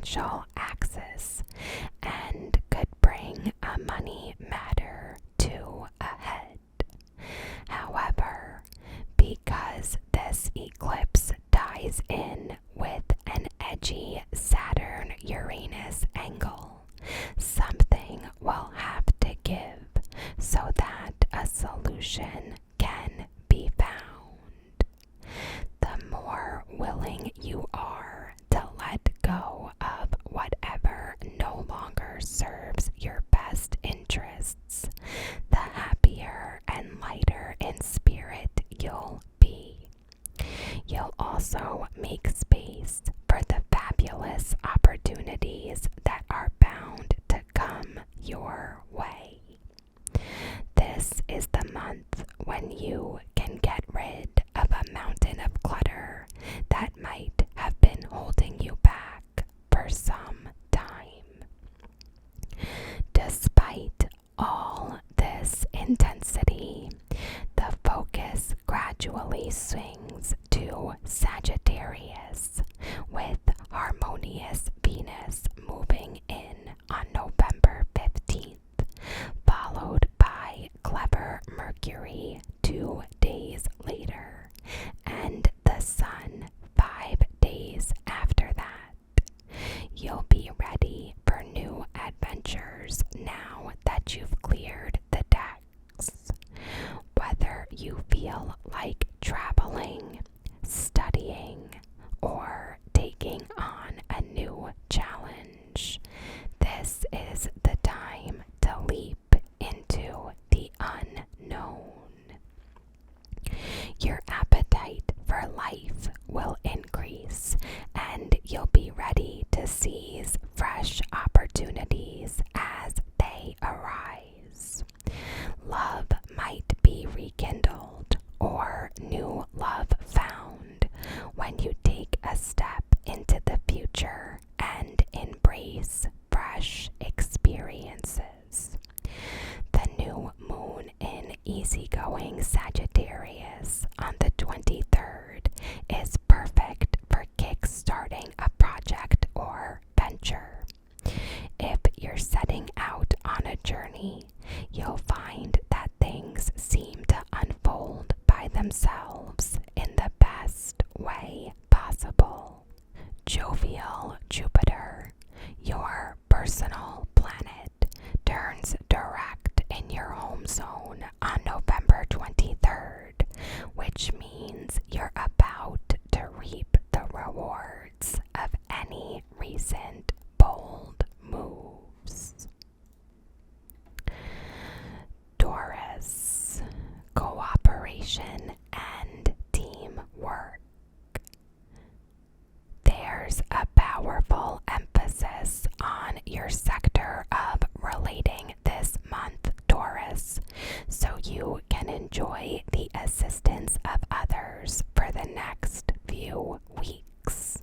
financial axis and could bring a money matter to a head. However, because this eclipse ties in with an edgy Saturn-Uranus angle, something will have to give so that a solution can be found. The more willing you are to let go of whatever no longer serves your best interests, the happier and lighter in spirit you'll be. You'll also make space for the fabulous opportunities that are bound to come your way. This is the month when you can get rid of a mountain of clutter that might have been holding you back for some time. Despite all this intensity, the focus gradually swings to Sagittarius, with harmonious Venus moving in on November 15th, followed by clever Mercury 2 days later, and the Sun 5 days after that. You'll be ready for new adventures now that you've cleared the decks. Whether you feel like traveling, studying, or taking on a new challenge, this is the time to leap into the unknown. Your appetite for life will increase, and you'll be ready to seize fresh opportunities as they arise. Love might be rekindled or new love found when you take a step into the future and embrace fresh experiences. The new moon in easygoing Sagittarius on the 23rd is perfect for kick-starting a project or venture. If you're setting out on a journey, you'll find that things seem to unfold by themselves in the best way possible. Jovial Jupiter, your personal planet, turns direct in your home zone on November 23rd, which means you're about to reap the rewards of any recent bold moves. Taurus, cooperation and teamwork. There's a powerful emphasis on your sector of relating this month, Taurus, so you can enjoy the assistance of others for the next few weeks.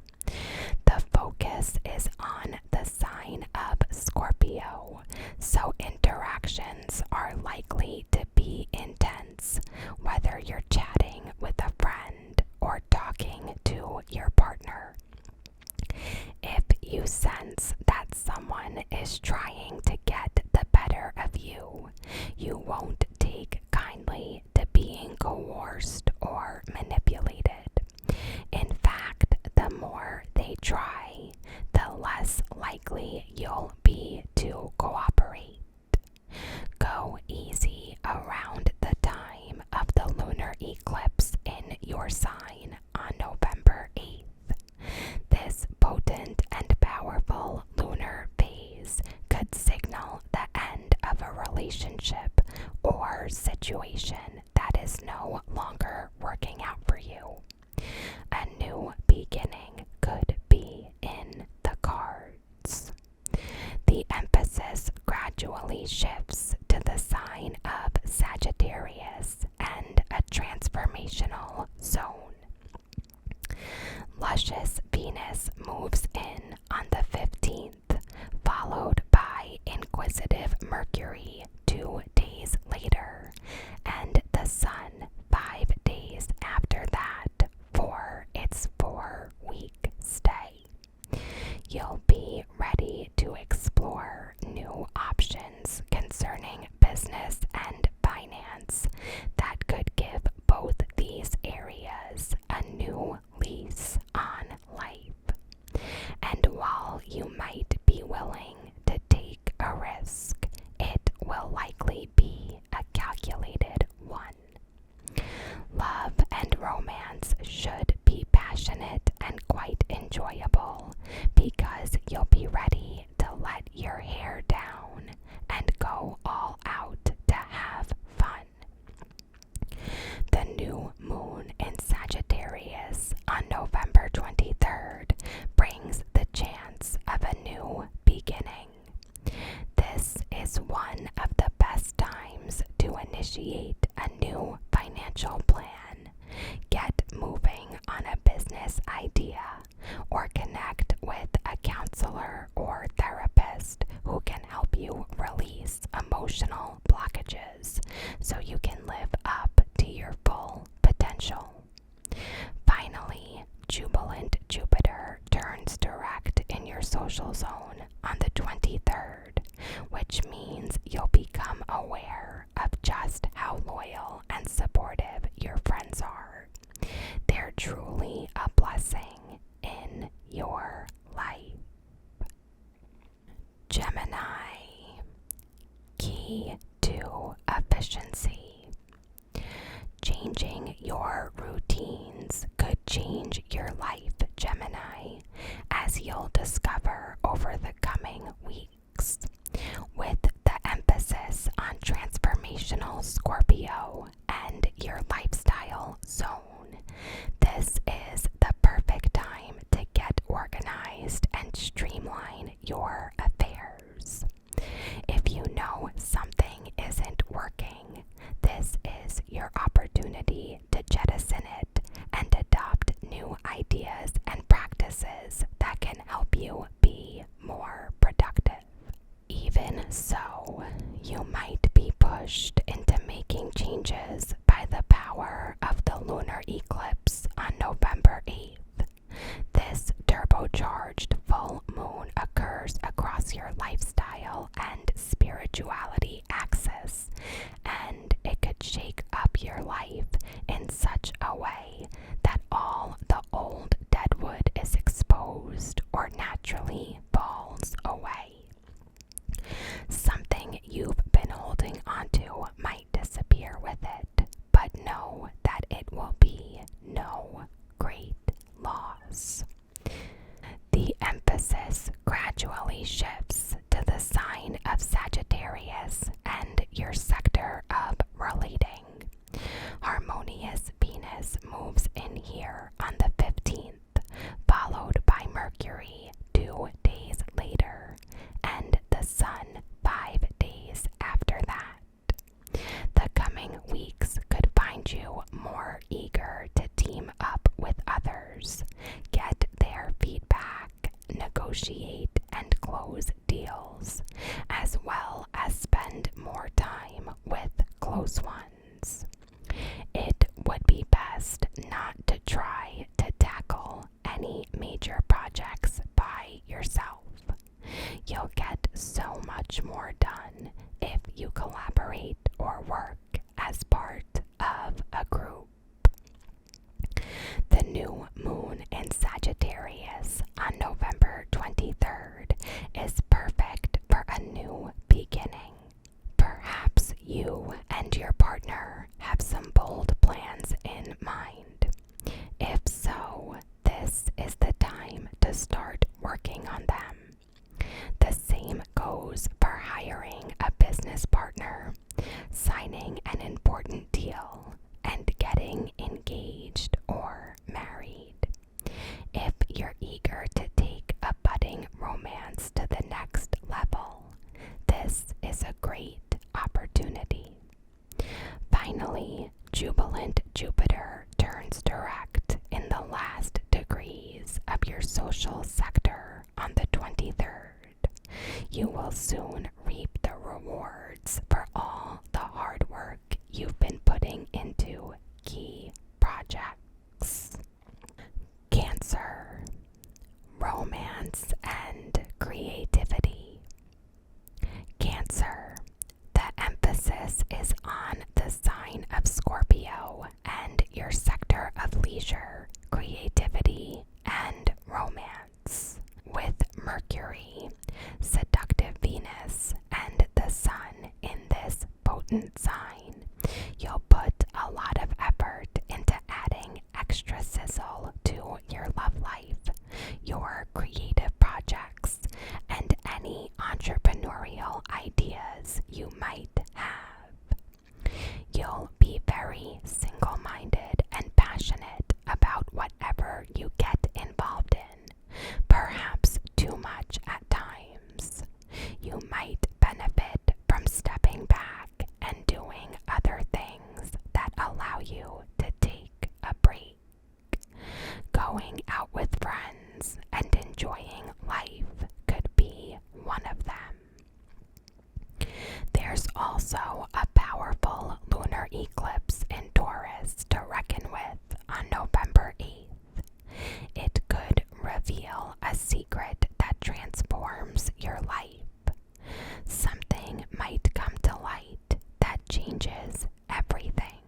The focus is on the sign of Scorpio, so interactions are likely to be intense, whether you're chatting with a friend or talking to your partner. If you sense that someone is trying to get the better of you, you won't take kindly to being coerced or manipulated. In fact, the more they try, the less likely you'll be to cooperate. Go easy around the time of the lunar eclipse in your sign on November 8th. This potent and powerful lunar phase could signal the end of a relationship or situation that is no longer working out for you. A new beginning could be in the cards. The emphasis gradually shifts to the sign of Sagittarius and a transformational zone. Luscious Venus moves in on the 15th, followed by inquisitive Mercury 2 days later, and the Sun 5 days after that for its 4-week stay. You'll be to explore new options concerning business and finance that could give both these areas a new lease on life. And while you might be willing to take a risk, it will likely be a calculated one. Love and romance should be passionate and quite enjoyable because you'll be ready to let your hair down and go all out to have fun. The new moon in Sagittarius on November 23rd brings the chance of a new beginning. This is one of the best times to initiate a new financial plan, get moving on a business idea, or connect with a counselor or therapist who can help you release emotional blockages so you can live up to your full potential. Finally, jubilant Jupiter turns direct in your social zone on the 23rd, which means you'll become aware of just how loyal and supportive your friends are. They're truly a blessing in your life. Gemini, key to efficiency. Changing your routines could change your life, Gemini, as you'll discover over the coming weeks. With the emphasis on transformational Scorpio and your lifestyle zone, this is the perfect time to get organized and streamline your affairs. If you know something isn't working, this is your opportunity to jettison it and adopt new ideas and practices that can help you be more productive. Even so, you might be pushed into making changes by the power of the lunar eclipse on November 8th. This turbocharged full moon occurs across your lifestyle and spirituality axis, and it could shake up your life in such a way that all the old deadwood is exposed or naturally falls away. Something you've been holding onto might disappear with it, but know that it will be no great loss. The emphasis gradually shifts to the sign of Sagittarius and your sector of relating. Harmonious Venus moves in here on the 15th, followed by Mercury 2 days later, and the Sun 5 days after that. The coming weeks could find you more eager to team up with others, get their feedback, negotiate and close deals, as well as spend more time with close ones. It would be best not to try to tackle any major projects by yourself. You'll get so much more done if you collaborate or work as part of a group. The new moon in Sagittarius on November 23rd is perfect for a new beginning. Perhaps you and your partner have some bold plans in mind. If so, this is the time to start working on them. The same goes for hiring a business partner, signing an important deal, and getting engaged or married. If you're eager to take a budding romance to the next level, this is a great opportunity. Finally, jubilant Jupiter turns direct in the last degrees of your social sector on the 23rd. You will soon reap the rewards for all the hard work you've been putting into key projects. Cancer, romance and creativity. Mercury, seductive Venus, and the Sun in this potent sign, you'll put a lot of effort into adding extra sizzle to your love life, your creative projects, and any entrepreneurial ideas you might have. You'll be very single-minded and passionate about whatever you get involved in, perhaps too much at times. You might benefit from stepping back and doing other things that allow you to take a break. Going out with friends and enjoying life could be one of them. There's also a powerful lunar eclipse in Taurus to reckon with on November 8th. It could reveal a secret that transforms your life. Something might come to light that changes everything.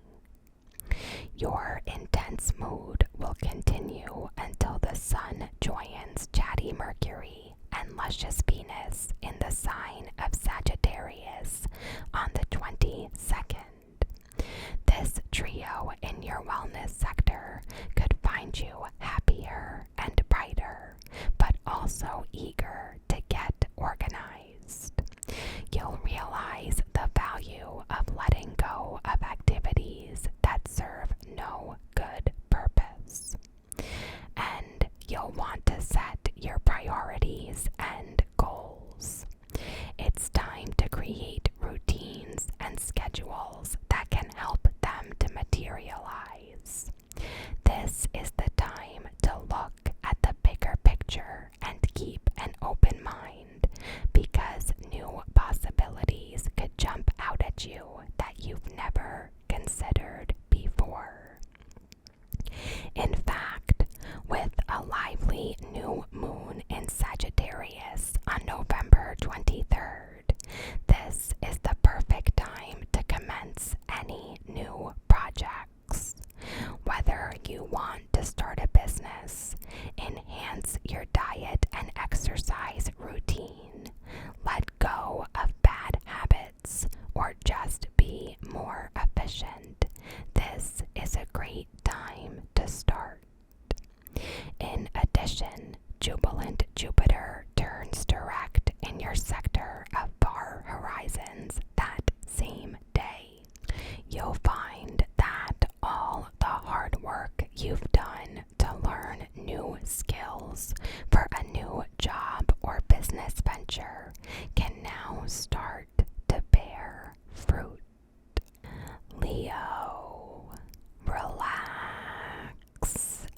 Your intense mood will continue until the Sun joins chatty Mercury and luscious Venus in the sign of Sagittarius on the 22nd. This trio in your wellness sector could find you happier and brighter, but also eager to get organized. You'll realize the value of letting go of activities that serve no good purpose. And you'll want to set your priorities and goals. It's time to create routines and schedules that can help them to materialize. This is the time to look at the bigger picture and keep an open mind, because new possibilities could jump out at you that you've never considered before. In fact, with a lively new moon in Sagittarius on November 23rd, this is the perfect time to commence any new projects. Whether you want to start a business, enhance your diet and exercise routine, let go of bad habits, or just be more efficient, this is a great time to start. In addition, jubilant Jupiter turns direct in your sector of far horizons that same day. You'll find that all the hard work you've done to learn new skills for a new job or business venture can now start to bear fruit. Leo, relax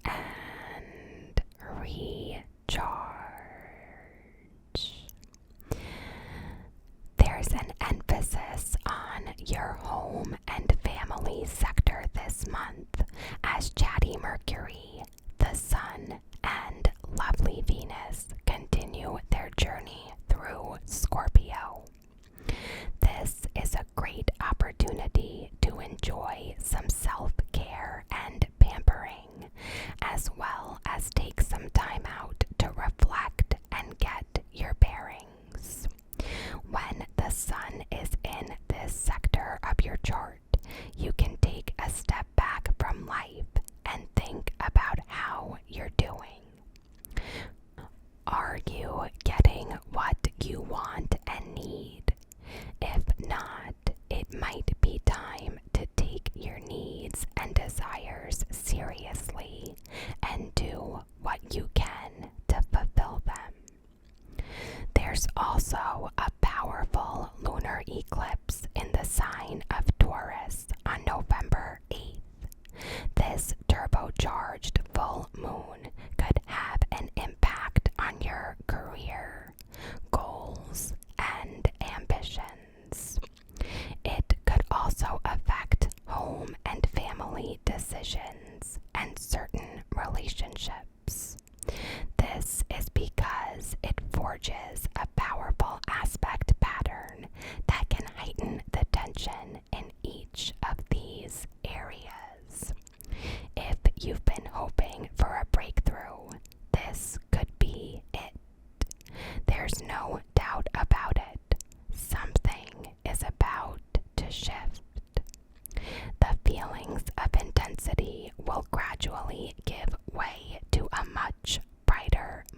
and recharge. There's an emphasis on your home and family sector this month as chatty Mercury, the Sun, and lovely Venus continue their journey through Scorpio. This is a great opportunity to enjoy some self-care and pampering, as well as take some time out to reflect and get your bearings. When the Sun is in this sector of your chart, you can take a step back from life and think about how you're doing. Are you getting what you want and need? If not, it might be time to take your needs and desires seriously and do what you can to fulfill them. There's also a powerful lunar eclipse in the sign of Taurus on November 8th. This turbocharged full moon could have an impact on your career, goals, and ambitions. It could also affect home and family decisions and certain relationships. This is because it forges a powerful aspect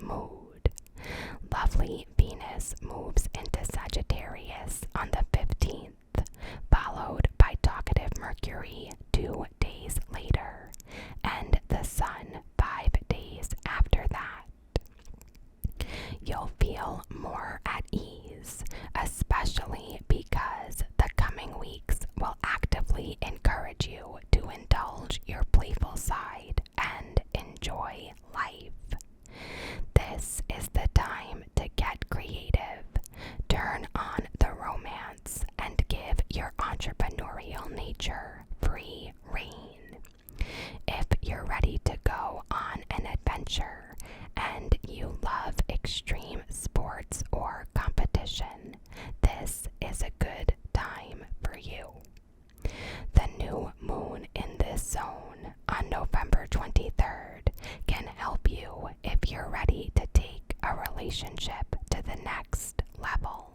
mood. Lovely Venus moves into Sagittarius on the 15th, followed by talkative Mercury 2 days later, and the Sun 5 days after that. You'll feel more at ease, especially because the coming weeks will actively encourage you to indulge your playful side and enjoy life. This is the time to get creative, turn on the romance, and give your entrepreneurial nature free rein. If you're ready to go on an adventure and you love extreme sports or competition, this is a good time for you. The new moon in this zone on November 23rd can help you if you're ready to take a relationship to the next level.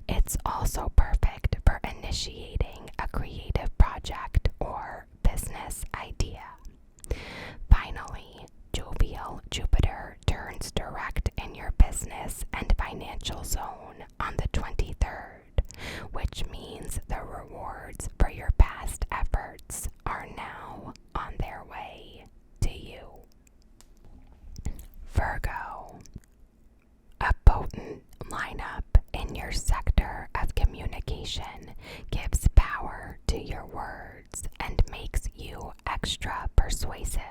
It's also perfect for initiating a creative project or business idea. Finally, jovial Jupiter turns direct in your business and financial zone on the 23rd, which means the rewards for your past efforts are now on their way to you. Virgo. A potent lineup in your sector of communication gives power to your words and makes you extra persuasive.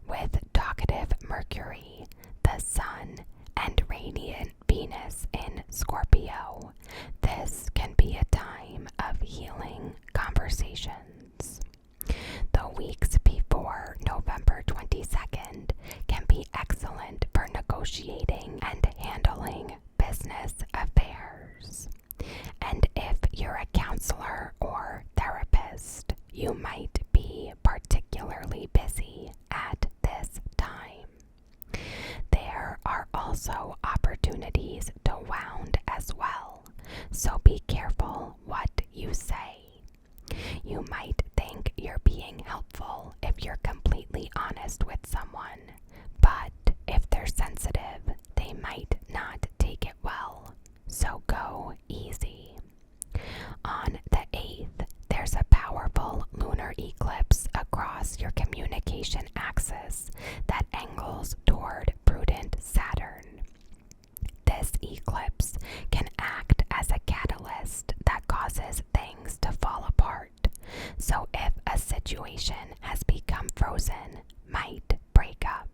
With talkative Mercury, the Sun, and radiant Venus in Scorpio, this can be a time of healing conversations. The weeks before November 22nd can be excellent for negotiating and handling business affairs. And if you're a counselor or therapist, you might be particularly busy at this time. There are also opportunities to wound as well, so be careful what you say. You might think you're being helpful if you're completely honest with someone, but if they're sensitive, they might not take it well, so go easy. On the 8th, there's a powerful lunar eclipse across your communication axis that angles toward prudent Saturn. This eclipse can act as a catalyst that causes things to fall apart. So if a situation has become frozen, might break up.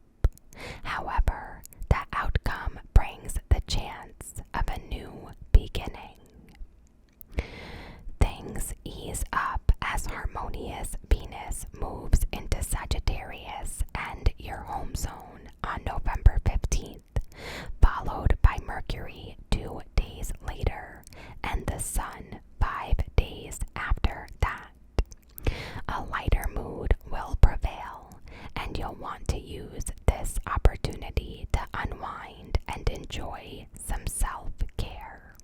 However, the outcome brings the chance of a new beginning. Things ease up as harmonious Venus moves into Sagittarius and your home zone on November 15th, followed by Mercury 2 days later and the Sun 5 days after that. A lighter mood will prevail, and you'll want to use this opportunity to unwind and enjoy some self-care.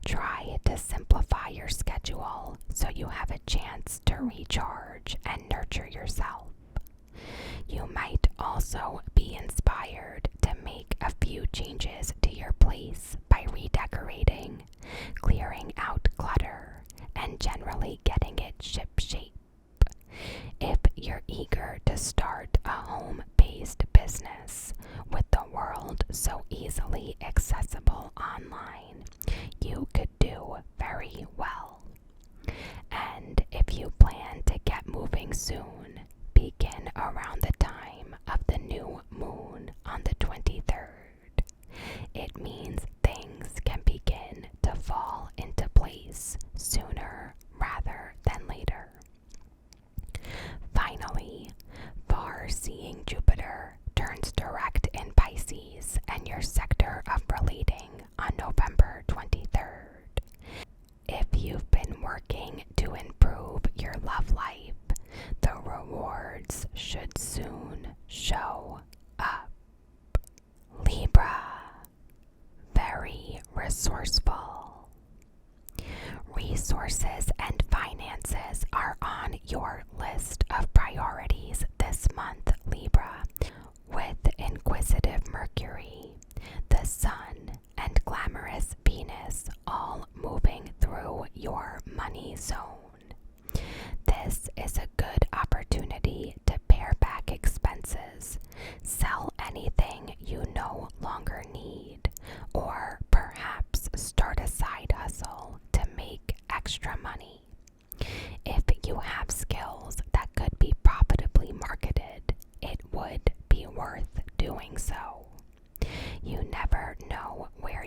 Try to simplify your schedule so you have a chance to recharge and nurture yourself. You might also be inspired to make a few changes to your place by redecorating, clearing out clutter, and generally getting it ship-shape. If you're eager to start a home-based business with the world so easily accessible online, you could do very well. And if you plan to get moving soon, begin around the time of the new moon on the 23rd. It means things can begin to fall into place sooner rather than later. Finally, far-seeing Jupiter turns direct in Pisces and your sector of relating on November 23rd. If you've been working to improve your love life, the rewards should soon show up. Libra, very resourceful. Resources and finances are on your list of priorities this month, Libra. With inquisitive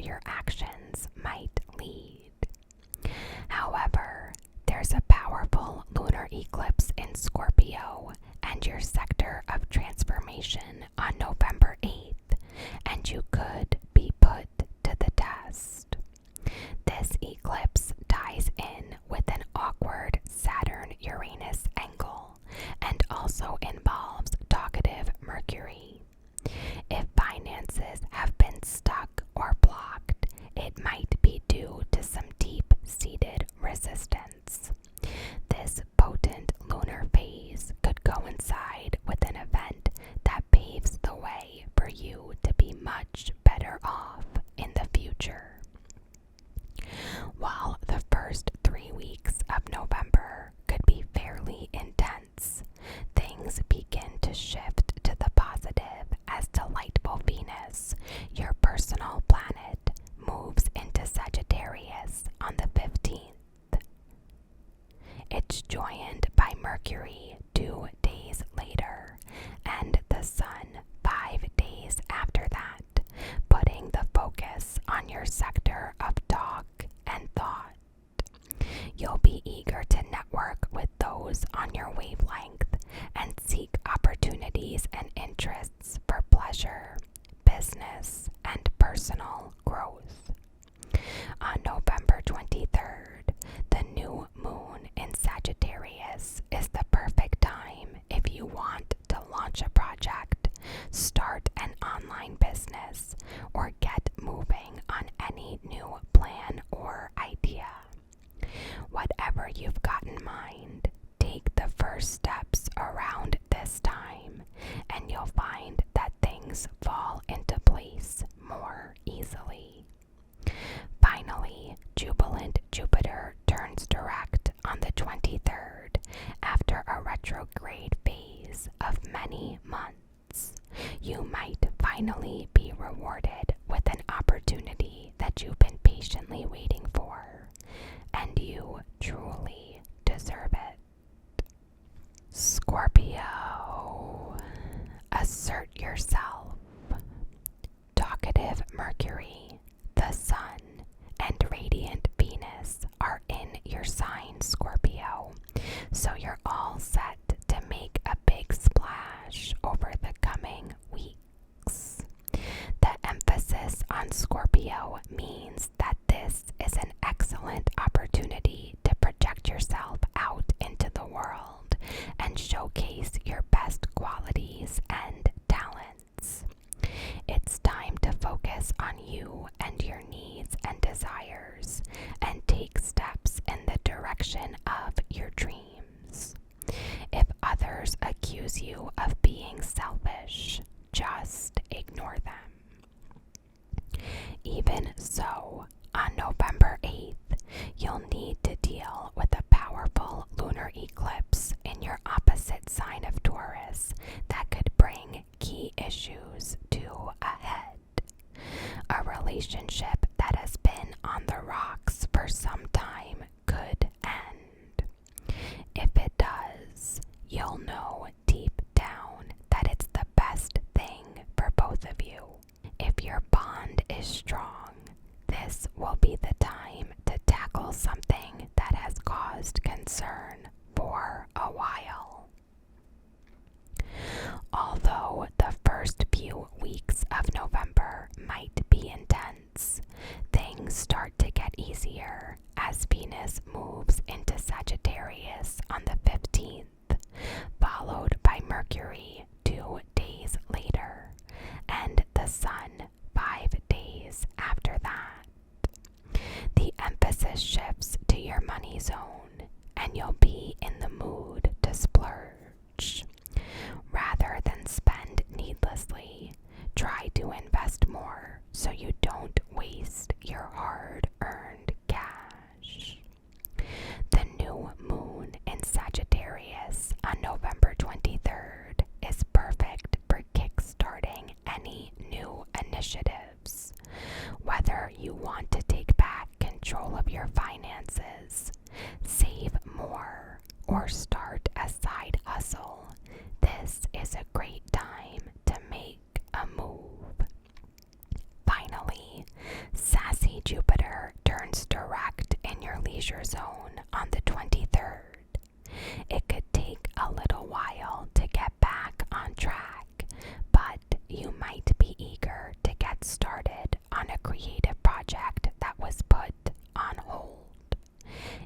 your actions might lead. However, there's a powerful lunar eclipse in Scorpio and your sector of transformation on November 8th, and you could be put to the test. This eclipse ties in with an awkward Saturn-Uranus angle and also involves talkative Mercury. If finances have been stuck or blocked, it might be due to some deep-seated resistance. This potent lunar phase could coincide with an event that paves the way for you to be much better off in the future. While the first 3 weeks of November could be fairly intense, things begin to shift to the positive as delightful Venus, your personal planet, moves into Sagittarius on the 15th. It's joined by Mercury 2 days later and the Sun 5 days after that, putting the focus on your sector of talk and thought. You'll be eager to network with those on your wavelength and seek opportunities and interests for pleasure, business, and personal growth. On November 23rd, the new moon in Sagittarius is the perfect time if you want to launch a project, start an online business, or get moving on any new plan or idea. Whatever you've got in mind, take the first steps around this time, and you'll find that things fall into place more easily. Finally, jubilant Jupiter turns direct on the 23rd after a retrograde phase of many months. You might finally be rewarded with an opportunity that you've been patiently waiting for, and you truly deserve it. Scorpio, assert yourself. Talkative Mercury, the Sun, and radiant Venus are in your sign, Scorpio, so you're all set to make a big splash over the coming weeks. The emphasis on Scorpio means that this is an excellent opportunity to project yourself out into the world and showcase your best qualities and talents. It's time to focus on you and your needs and desires and take steps in the direction of your dreams. If others accuse you of being selfish, just ignore them. Even so, on November 8th, you'll need to deal with a powerful lunar eclipse in your opposite sign of Taurus that could bring key issues to a head. A relationship that has been on the rocks for some time could end. If it does, you'll know deep down that it's the best thing for both of you. If your bond is strong, this will be the time to tackle something that has caused concern for a while. Although the first few weeks of November might be intense, things start to get easier as Venus moves into Sagittarius on the 15th, followed by Mercury 2 days later, and the Sun 5 days after that. The emphasis shifts to your money zone, and you'll be in the mood to splurge. Rather than spend needlessly, try to invest more so you don't waste your hard-earned cash. The new moon in Sagittarius on November 23rd is perfect for kickstarting any new initiatives. Whether you want to take back control of your finances, save more, or start a side hustle, this is a great time to make a move. Finally, danger zone on the 23rd. It could take a little while to get back on track, but you might be eager to get started on a creative project that was put on hold.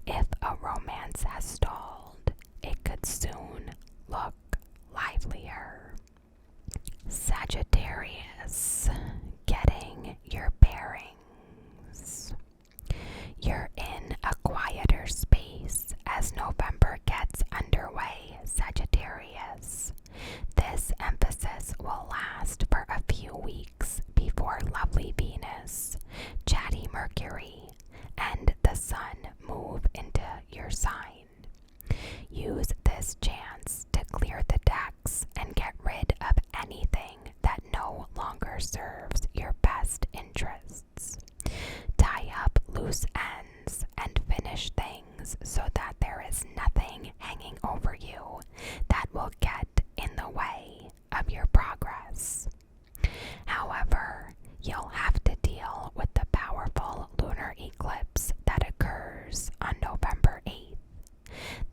If a romance has stalled, it could soon look livelier. Sagittarius, getting your bearings. You're in a quieter space as November gets underway, Sagittarius. This emphasis will last for a few weeks before lovely Venus, chatty Mercury, and the Sun move into your sign. Use this chance to clear the decks and get rid of anything that no longer serves your best interests. Tie up loose ends and finish things so that there is nothing hanging over you that will get in the way of your progress. However, you'll have to deal with the powerful lunar eclipse that occurs on November 8th.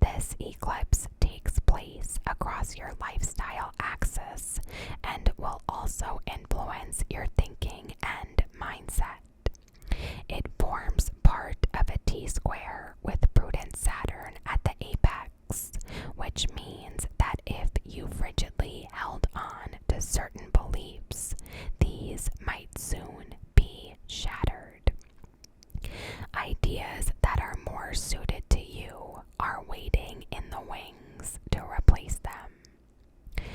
This eclipse takes place across your lifestyle axis and will also influence your thinking and mindset. It forms part of a T-square with prudent Saturn at the apex, which means that if you've rigidly held on to certain beliefs, these might soon be shattered. Ideas that are more suited to you are waiting in the wings to replace them.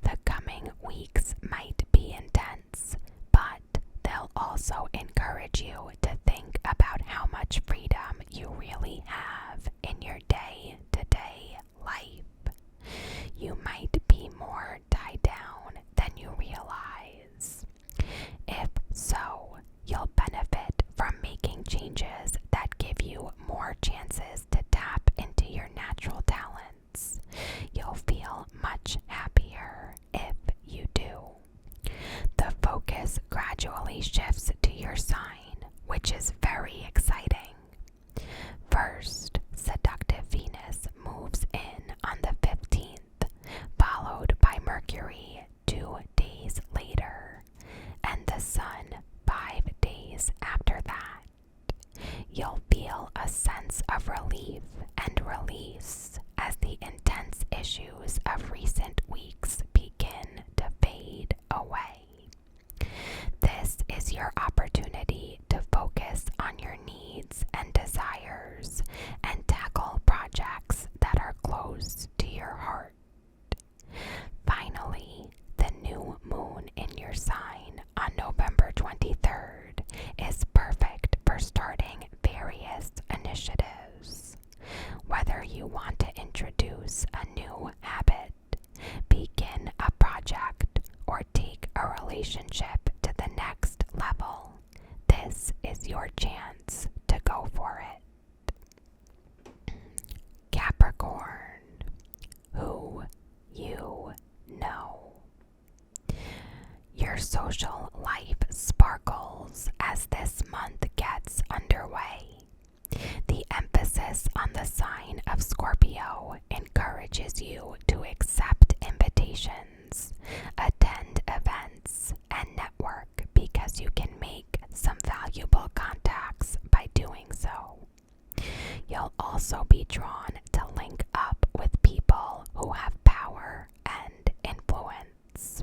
The coming weeks might be intense, but they'll also encourage you to think about how much freedom you really have in your day-to-day life. You might be more tied down than you realize. If so, you'll benefit from making changes that give you more chances to tap into your natural talents. You'll feel much happier if you do. The focus gradually shifts to your sign, which is very exciting. First, seductive Venus moves in on the 15th, followed by Mercury 2 days later, and the Sun 5 days after that. You'll feel a sense of relief and release as the intense issues of recent weeks begin to fade away. This is your opportunity to focus on your needs and desires and tackle projects that are close to your heart. Finally, the new moon in your sign on November 23rd is perfect for starting various initiatives. Whether you want to introduce a new habit, begin a project, or take a relationship to the next level, this is your chance to go for it. Capricorn, who you know. Your social life sparkles as this month gets underway. The emphasis on the sign of Scorpio encourages you to accept invitations, attend events, and network because you can make some valuable contacts by doing so. You'll also be drawn to link up with people who have power and influence.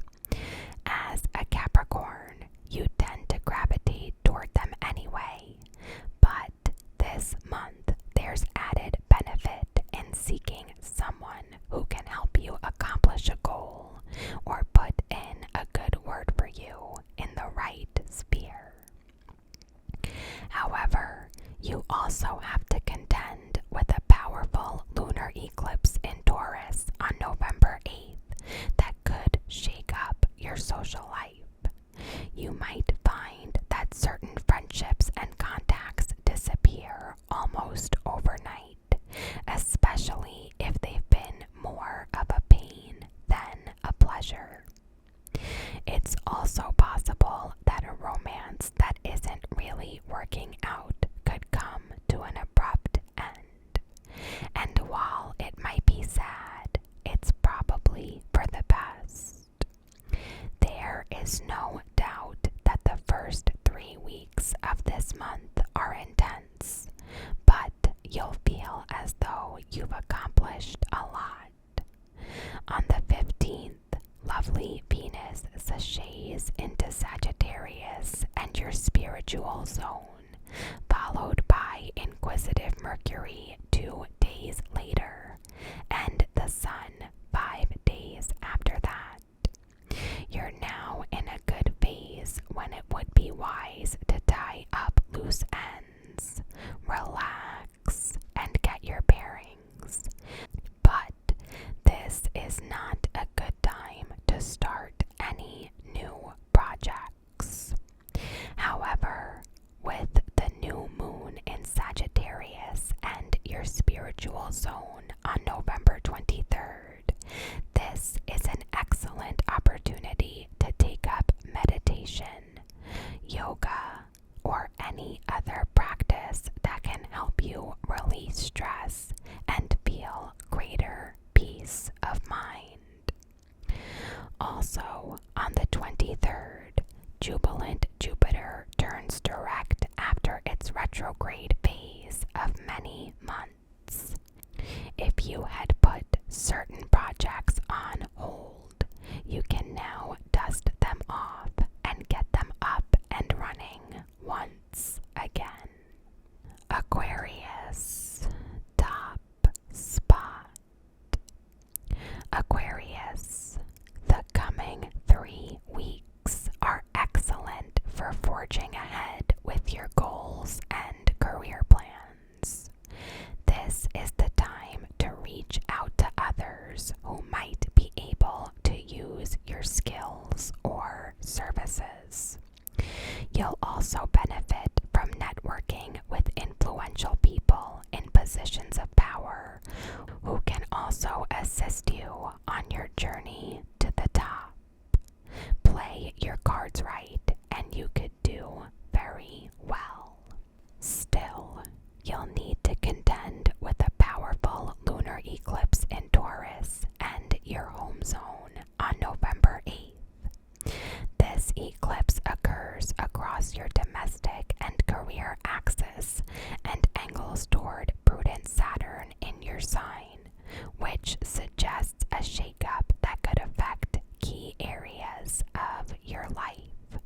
As a Capricorn, you tend to gravitate toward them anyway, but this month there's added benefit in seeking someone who can this month are intense, but you'll feel as though you've accomplished a lot. On the 15th, lovely Venus sashays into Sagittarius and your spiritual zone, followed by inquisitive Mercury 2 days later, and the Sun 5 days after that. You're now in a good phase when it would be wise to tie up loose ends, relax, and get your bearings. But this is not a good time to start any new projects. However, with the new moon in Sagittarius and your spiritual zone on November 23rd, this is an excellent opportunity to take up meditation, yoga, or any other practice that can help you release stress and feel greater peace of mind. Also, on the 23rd, jubilant Jupiter turns direct after its retrograde phase of many months. If you had put certain projects on hold, you can now dust them off and get them up and running once again. Aquarius, top spot. Aquarius, the coming 3 weeks are excellent for forging ahead with your goals and career plans. This is the time to reach out to others who might be able to use your skills or services. You'll also benefit from networking with influential people in positions of power who can also assist you on your journey to the top. Play your cards right and you could do very well. Still, you'll need to contend with a powerful lunar eclipse in Taurus and your home zone on November 8th. This eclipse occurs across your domestic and career axis and angles toward prudent Saturn in your sign, which suggests a shakeup that could affect key areas of your life.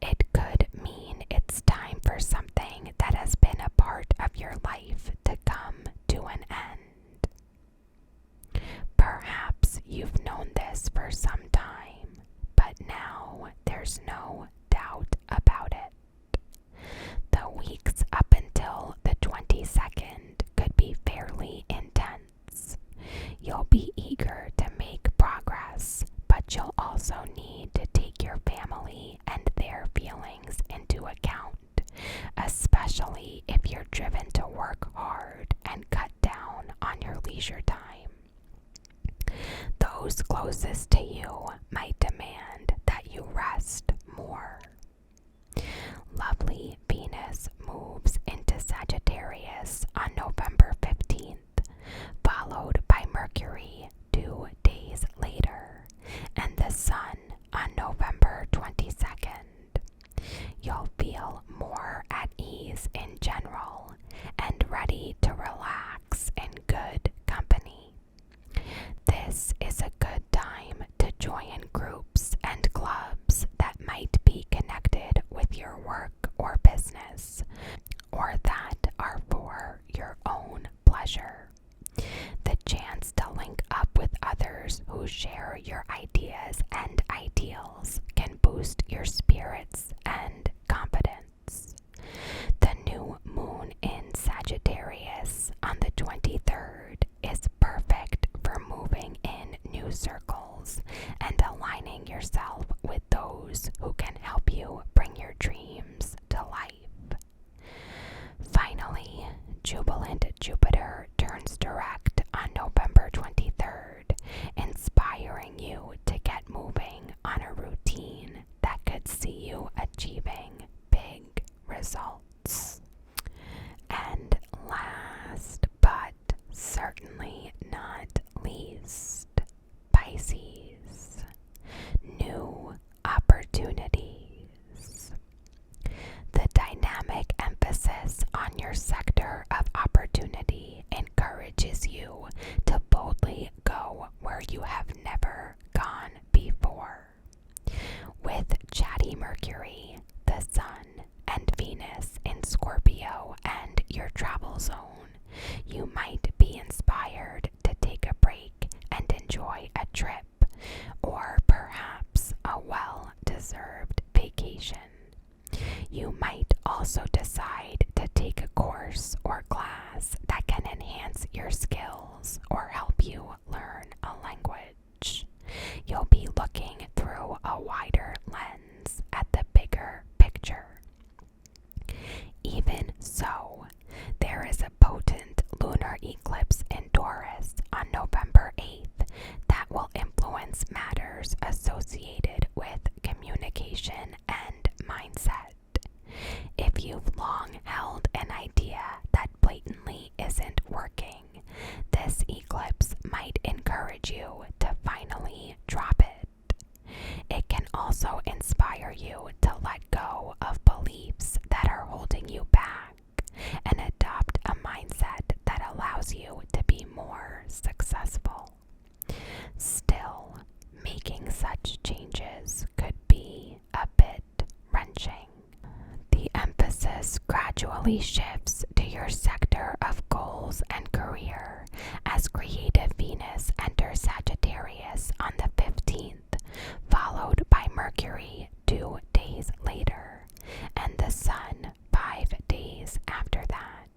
It could mean it's time for something that has been a part of your life to come to an end. Perhaps you've known this for some time, but now there's no doubt about it. The weeks up until the 22nd could be fairly intense. You'll be eager to make progress, but you'll also need to take your family and their feelings into account, especially if you're driven to work hard and cut down on your leisure time. Those closest to you might demand that you rest more. Lovely Venus moves into Sagittarius on November 15th, followed by Mercury 2 days later, and the Sun on November 22nd. You'll feel more at ease in general and ready to relax in good company. This is a good time to join groups and clubs that might be connected with your work or business, or that are for your own pleasure. The chance to link up with others who share your ideas and ideals can boost your spirits and confidence. The new moon in Sagittarius on the 23rd is perfect for moving in new circles and aligning yourself with those who can help you bring your dreams to life. Finally, jubilant Jupiter turns direct on November 23rd, inspiring you to get moving on a routine that could see you achieving big results. And last but certainly not least, Pisces, new opportunities. your sector of opportunity encourages you to boldly go where you have never gone before. With chatty Mercury, the Sun, and Venus in Scorpio and your travel zone, you might be inspired to take a break and enjoy a trip, or perhaps a well-deserved vacation. You might also decide to take a course or class that can enhance your skills or help you learn a language. You'll be looking through a wider lens at the bigger picture. Even so, there is a potent lunar eclipse in Taurus on November 8th that will influence matters associated with communication and mindset. If you've long held an idea that blatantly isn't working, this eclipse might encourage you to finally drop it. It can also inspire you to let go of beliefs that are holding you back and adopt a mindset that allows you to be more successful. Still, making such changes could be a bit wrenching. The emphasis gradually shifts to your sector of goals and career as creative Venus enters Sagittarius on the 15th, followed by Mercury 2 days later, and the Sun 5 days after that.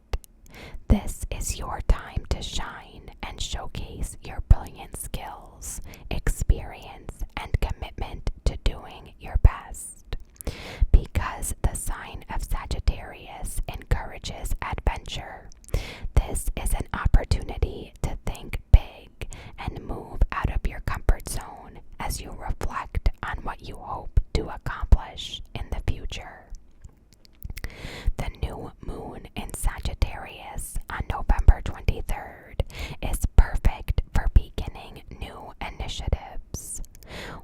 This is your time to shine and showcase your brilliant skills, experience, and commitment to doing your best. Because the sign of Sagittarius encourages adventure, this is an opportunity to think big and move out of your comfort zone as you reflect on what you hope to accomplish in the future. The new moon in Sagittarius on November 23rd is perfect for beginning new initiatives.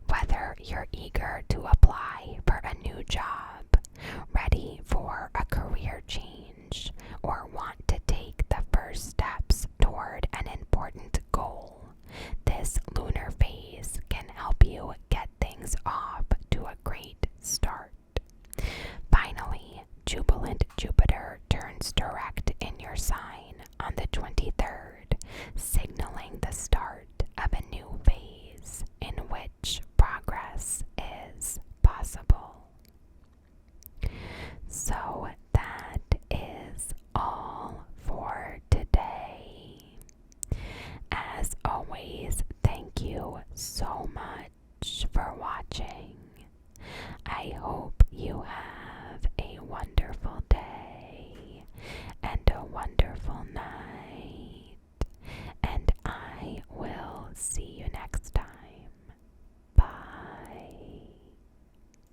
Whether you're eager to apply for a new job, ready for a career change, or want to take the first steps toward an important goal, this lunar phase can help you get things off to a great start. Finally, jubilant Jupiter turns direct in your sign on the 23rd, signaling the start of a new phase in which progress is possible. So that is all for today. As always, thank you so